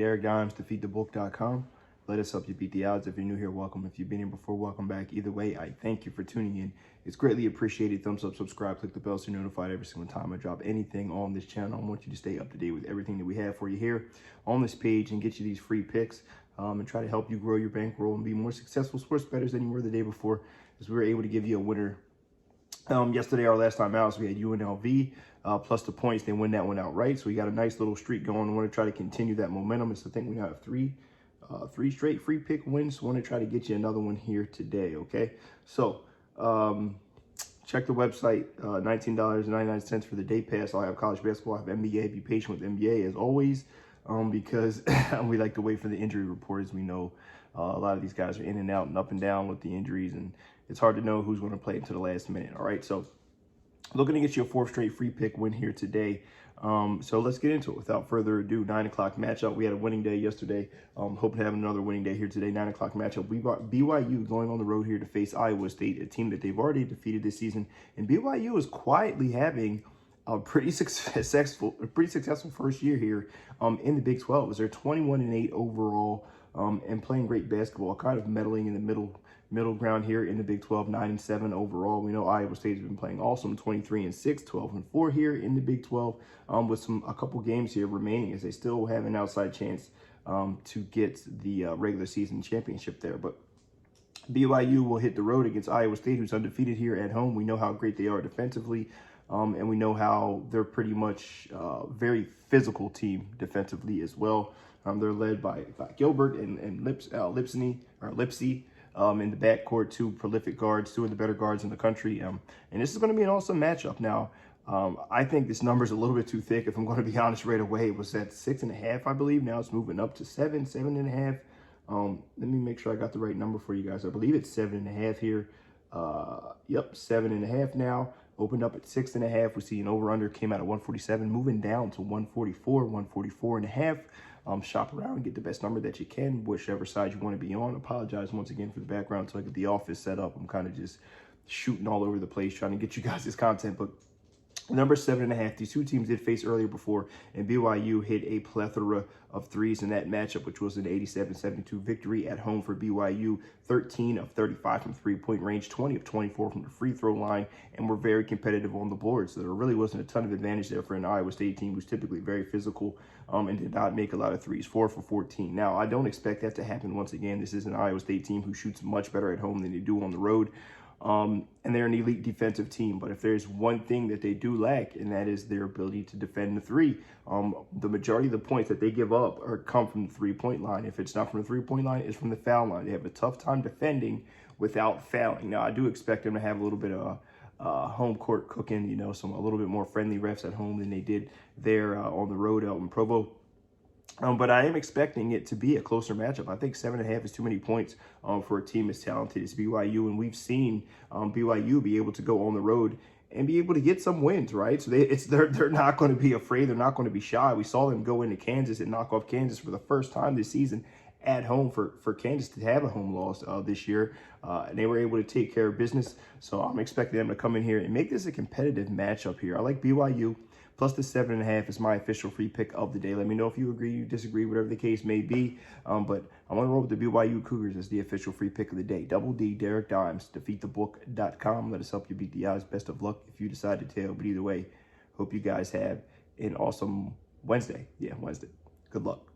Derek Dimes, defeatthebook.com. Let us help you beat the odds. If you're new here, welcome. If you've been here before, welcome back. Either way, I thank you for tuning in. It's greatly appreciated. Thumbs up, subscribe, click the bell so you're notified every single time I drop anything on this channel. I want you to stay up to date with everything that we have for you here on this page and get you these free picks and try to help you grow your bankroll and be more successful sports bettors than you were the day before, as we were able to give you a winner yesterday, our last time out. So we had UNLV plus the points. They win that one outright. So we got a nice little streak going. I want to try to continue that momentum. I think we have three straight free pick wins. So I want to try to get you another one here today. Okay. So check the website, $19.99 for the day pass. I'll have college basketball, I have NBA. Be patient with NBA as always, because we like to wait for the injury report. As we know, a lot of these guys are in and out and up and down with the injuries, and it's hard to know who's going to play until the last minute. All right, so looking to get you a fourth straight free pick win here today. So let's get into it. Without further ado, 9 o'clock matchup. We had a winning day yesterday. Hoping to have another winning day here today. 9 o'clock matchup. We got BYU going on the road here to face Iowa State, a team that they've already defeated this season. And BYU is quietly having a pretty successful first year here in the Big 12. As they're 21-8 overall and playing great basketball, kind of meddling in the middle ground here in the Big 12, 9-7 overall. We know Iowa State has been playing awesome, 23-6, 12-4 here in the Big 12, with a couple games here remaining, as they still have an outside chance to get the regular season championship there. But BYU will hit the road against Iowa State, who's undefeated here at home. We know how great they are defensively, and we know how they're pretty much a very physical team defensively as well. They're led by Gilbert and Lipsey. In the backcourt, two prolific guards, two of the better guards in the country. And this is going to be an awesome matchup. Now, I think this number is a little bit too thick, if I'm going to be honest right away. It was at 6.5, I believe. Now it's moving up to 7.5. Let me make sure I got the right number for you guys. I believe it's 7.5 here. Yep, 7.5 now. Opened up at 6.5. We see an over-under came out at 147, moving down to 144, 144.5. Shop around and get the best number that you can, whichever side you want to be on. Apologize once again for the background until I get the office set up. I'm kind of just shooting all over the place trying to get you guys this content, but number 7.5, these two teams did face earlier before, and BYU hit a plethora of threes in that matchup, which was an 87-72 victory at home for BYU. 13 of 35 from three-point range, 20 of 24 from the free throw line, and were very competitive on the board. So there really wasn't a ton of advantage there for an Iowa State team who's typically very physical and did not make a lot of threes, 4 for 14. Now, I don't expect that to happen once again. This is an Iowa State team who shoots much better at home than they do on the road. And they're an elite defensive team. But if there's one thing that they do lack, and that is their ability to defend the three, the majority of the points that they give up come from the three-point line. If it's not from the three-point line, it's from the foul line. They have a tough time defending without fouling. Now, I do expect them to have a little bit of home court cooking, you know, a little bit more friendly refs at home than they did there on the road out in Provo. But I am expecting it to be a closer matchup. I think 7.5 is too many points for a team as talented as BYU. And we've seen BYU be able to go on the road and be able to get some wins, right? So they're not going to be afraid. They're not going to be shy. We saw them go into Kansas and knock off Kansas for the first time this season at home for Kansas to have a home loss this year. And they were able to take care of business. So I'm expecting them to come in here and make this a competitive matchup here. I like BYU. Plus the 7.5 is my official free pick of the day. Let me know if you agree, you disagree, whatever the case may be. But I'm going to roll with the BYU Cougars as the official free pick of the day. Double D, Derek Dimes, defeatthebook.com. Let us help you beat the odds. Best of luck if you decide to tail. But either way, hope you guys have an awesome Wednesday. Yeah, Wednesday. Good luck.